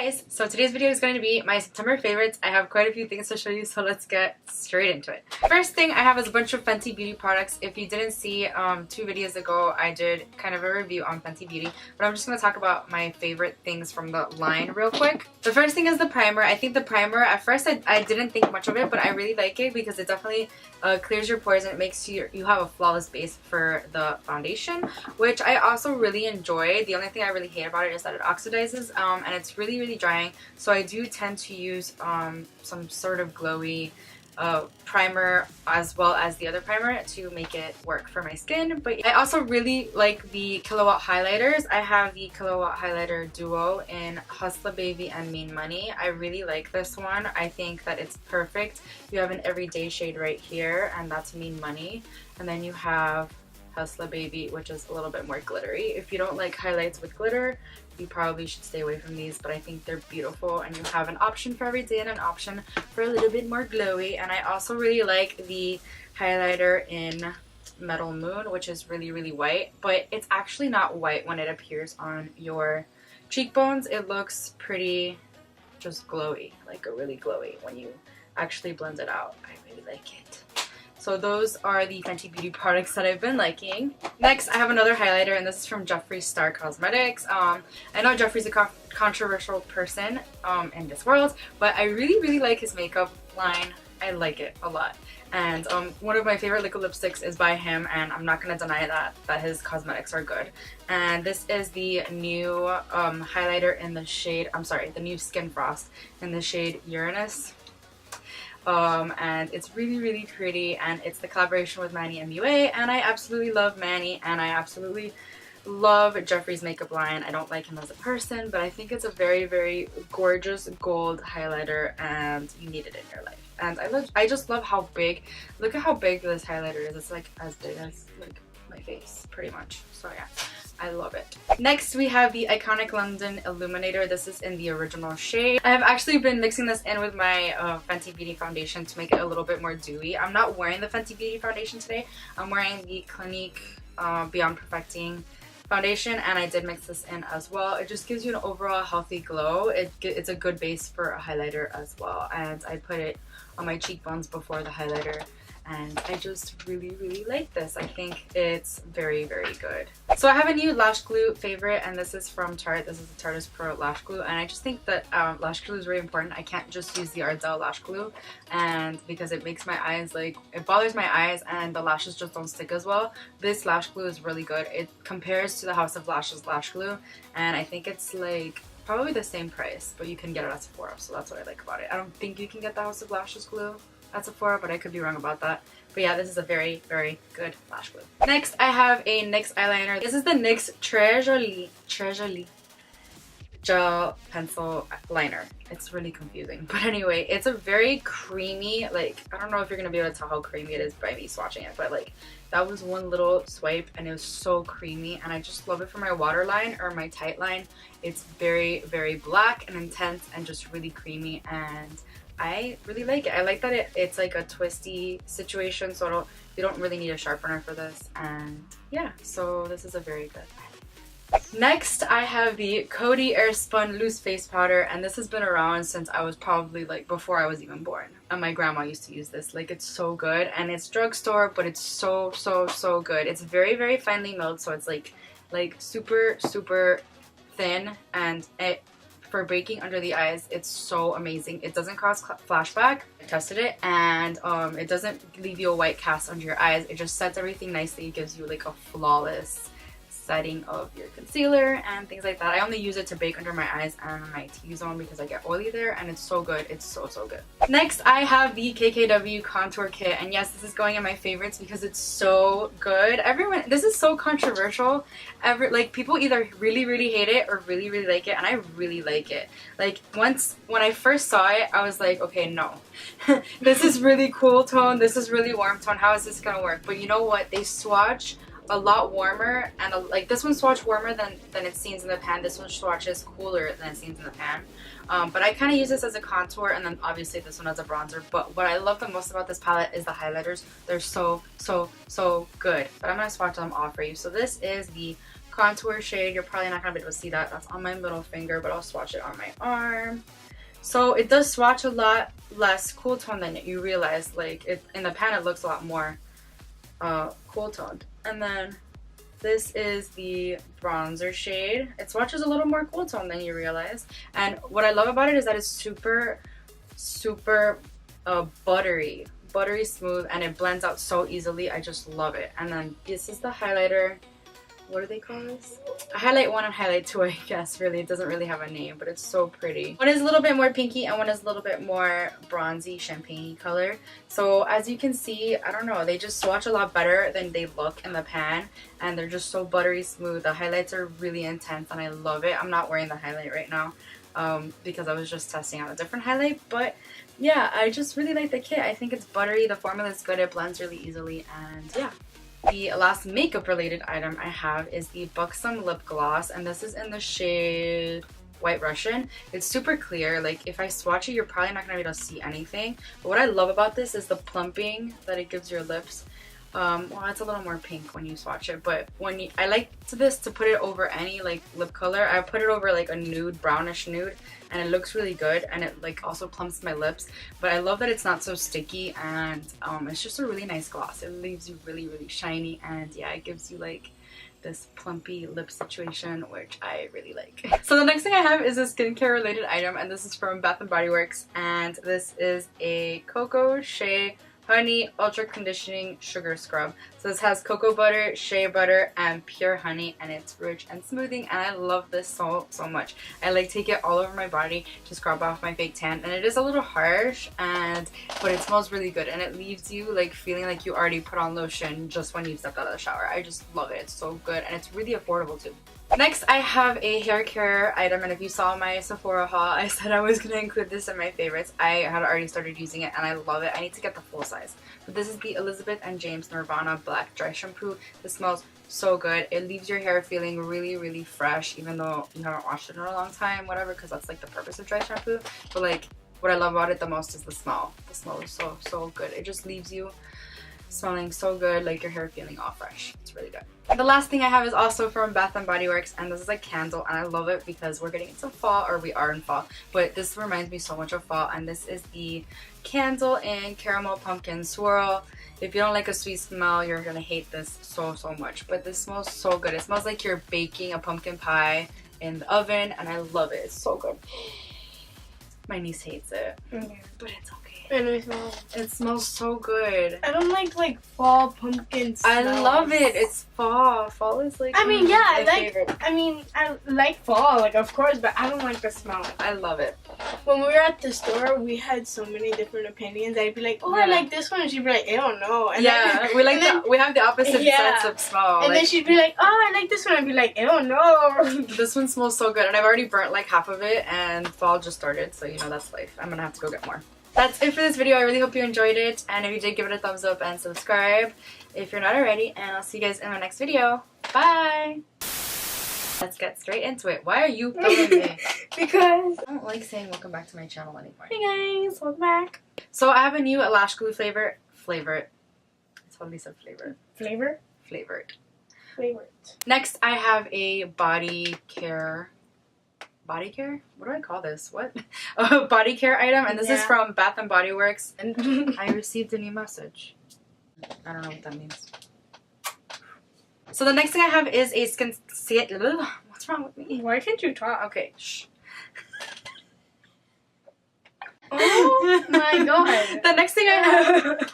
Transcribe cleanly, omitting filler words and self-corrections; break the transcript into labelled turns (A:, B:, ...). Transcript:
A: guys, so today's video is going to be my September favorites. I have quite a few things to show you, so let's get straight into it. First thing I have is a bunch of Fenty Beauty products. If you didn't see 2 videos ago, I did kind of a review on Fenty Beauty, but I'm just going to talk about my favorite things from the line real quick. The first thing is the primer. I think the primer, at first I didn't think much of it, but I really like it because it definitely clears your pores and it makes you have a flawless base for the foundation, which I also really enjoy. The only thing I really hate about it is that it oxidizes and it's really drying, so I do tend to use some sort of glowy primer as well as the other primer to make it work for my skin. But I also really like the Killawatt highlighters. I have the Killawatt highlighter duo in Hustler Baby and Mean Money. I really like this one. I think that it's perfect. You have an everyday shade right here, and that's Mean Money, and then you have Hustler Baby, which is a little bit more glittery. If you don't like highlights with glitter, you probably should stay away from these, but I think they're beautiful, and you have an option for every day and an option for a little bit more glowy. And I also really like the highlighter in Metal Moon, which is really white, but it's actually not white when it appears on your cheekbones. It looks pretty just glowy, like a really glowy when you actually blend it out. I really like it. So those are the Fenty Beauty products that I've been liking. Next, I have another highlighter, and this is from Jeffries Cosmetics. I know Jeffrey's a controversial person in this world, but I really like his makeup line. I like it a lot. And one of my favorite liquid lipsticks is by him, and I'm not going to deny that his cosmetics are good. And this is the new highlighter in the shade, the new Skin Frost in the shade Uranus. And it's really pretty, and it's the collaboration with Manny and MUA, and I absolutely love Manny, and I absolutely love Jeffrey's makeup line. I don't like him as a person, but I think it's a very gorgeous gold highlighter, and you need it in your life. And I just love how big, look at how big this highlighter is. It's like as big as like my face pretty much. So yeah, I love it. Next, we have the iconic London Illuminator. This is in the original shade. I have actually been mixing this in with my Fenty Beauty foundation to make it a little bit more dewy. I'm not wearing the Fenty Beauty foundation today. I'm wearing the Clinique Beyond Perfecting foundation, and I did mix this in as well. It just gives you an overall healthy glow. It's a good base for a highlighter as well, and I put it on my cheekbones before the highlighter, and I just really like this. I think it's very good. So I have a new lash glue favorite, and this is from Tarte. This is the Tarteist Pro Lash Glue, and I just think that lash glue is very important. I can't just use the Ardell lash glue, and because it makes my eyes, like, it bothers my eyes and the lashes just don't stick as well. This lash glue is really good. It compares to the House of Lashes lash glue, and I think it's like probably the same price, but you can get it at Sephora, so that's what I like about it. I don't think you can get the House of Lashes glue at Sephora, but I could be wrong about that. But yeah, this is a very good lash glue. Next, I have a NYX eyeliner. This is the NYX Treasury gel pencil liner. It's really confusing, but anyway, it's a very creamy, like, I don't know if you're gonna be able to tell how creamy it is by me swatching it, but like, that was one little swipe and it was so creamy, and I just love it for my waterline or my tight line. It's very black and intense and just really creamy, and I really like it. I like that it's like a twisty situation, so you don't really need a sharpener for this, and yeah, so this is a very good eyeliner. Next, I have the Coty Airspun Loose Face Powder, and this has been around since I was probably like before I was even born. And my grandma used to use this. Like, it's so good, and it's drugstore, but it's so good. It's very finely milled, so it's like super thin, and for baking under the eyes, it's so amazing. It doesn't cause flashback. I tested it, and it doesn't leave you a white cast under your eyes. It just sets everything nicely. It gives you like a flawless setting of your concealer and things like that. I only use it to bake under my eyes and my T-zone because I get oily there, and it's so good. It's so good. Next, I have the KKW Contour Kit, and yes, this is going in my favorites because it's so good. Everyone, this is so controversial. Like, people either really hate it or really like it, and I really like it. Like, when I first saw it, I was like, okay, no. This is really cool tone. This is really warm tone. How is this gonna work? But you know what? They swatch a lot warmer, and like this one swatches warmer than it seems in the pan. This one swatches cooler than it seems in the pan. But I kind of use this as a contour, and then obviously this one as a bronzer. But what I love the most about this palette is the highlighters. They're so good. But I'm gonna swatch them all for you. So this is the contour shade. You're probably not going to be able to see that. That's on my middle finger, but I'll swatch it on my arm. So it does swatch a lot less cool tone than you realize. Like, in the pan, it looks a lot more cool toned. And then this is the bronzer shade. It swatches a little more cool tone than you realize. And what I love about it is that it's super buttery smooth, and it blends out so easily. I just love it. And then this is the highlighter. What do they call this? A highlight 1 and highlight 2, I guess. Really, it doesn't really have a name, but it's so pretty. One is a little bit more pinky and one is a little bit more bronzy champagne color. So as you can see, I don't know, they just swatch a lot better than they look in the pan, and they're just so buttery smooth. The highlights are really intense and I love it. I'm not wearing the highlight right now because I was just testing out a different highlight, but yeah, I just really like the kit. I think it's buttery, the formula is good, it blends really easily, and yeah. The last makeup related item I have is the Buxom lip gloss, and this is in the shade White Russian. It's super clear. Like, if I swatch it, you're probably not gonna be able to see anything, but what I love about this is the plumping that it gives your lips. Well, it's a little more pink when you swatch it, but I like this to put it over any like lip color. I put it over like a nude, brownish nude, and it looks really good, and it like also plumps my lips. But I love that it's not so sticky, and it's just a really nice gloss. It leaves you really shiny, and yeah, it gives you like this plumpy lip situation, which I really like. So the next thing I have is a skincare related item, and this is from Bath & Body Works, and this is a Cocoa Shea Honey Ultra Conditioning Sugar Scrub. So this has cocoa butter, shea butter, and pure honey, and it's rich and smoothing, and I love this so much. I like take it all over my body to scrub off my fake tan, and it is a little harsh, but it smells really good, and it leaves you like feeling like you already put on lotion just when you stepped out of the shower. I just love it. It's so good, and it's really affordable too. Next, I have a hair care item, and if you saw my Sephora haul, I said I was going to include this in my favorites. I had already started using it, and I love it. I need to get the full size. But this is the Elizabeth & James Nirvana Black Dry Shampoo. This smells so good. It leaves your hair feeling really fresh, even though you haven't washed it in a long time, whatever, because that's like the purpose of dry shampoo. But like, what I love about it the most is the smell. The smell is so good. It just leaves you smelling so good, like your hair feeling all fresh. It's really good. The last thing I have is also from Bath & Body Works, and this is a candle, and I love it because we're getting into fall, or we are in fall, but this reminds me so much of fall, and this is the candle in Caramel Pumpkin Swirl. If you don't like a sweet smell, you're gonna hate this so much, but this smells so good. It smells like you're baking a pumpkin pie in the oven, and I love it. It's so good. My niece hates it, but it's okay. It smells so good.
B: I don't like fall pumpkin smells.
A: I love it. It's fall. Fall is like
B: my favorite. I like fall, like, of course, but I don't like the smell.
A: I love it.
B: When we were at the store, we had so many different opinions. I'd be like, oh, yeah, I like this one, and she'd be like, I don't know. And
A: yeah, we have the opposite sense of smell.
B: And then she'd be like, oh, I like this one. I'd be like, I don't know.
A: This one smells so good, and I've already burnt like half of it, and fall just started, so you know, that's life. I'm gonna have to go get more. That's it for this video. I really hope you enjoyed it, and if you did, give it a thumbs up and subscribe if you're not already, and I'll see you guys in my next video. Bye! Let's get straight into it. Why are you filming me?
B: Because
A: I don't like saying welcome back to my channel anymore.
B: Hey guys, welcome back.
A: So I have a new lash glue flavored. It's probably said flavored. Flavored. Next, I have a body care. What do I call this? What? A body care item, and this is from Bath & Body Works, and I received a new message. I don't know what that means. So the next thing I have is a what's wrong with me?
B: Why can't you talk?
A: Okay, shh.
B: Oh my god.
A: The next thing I have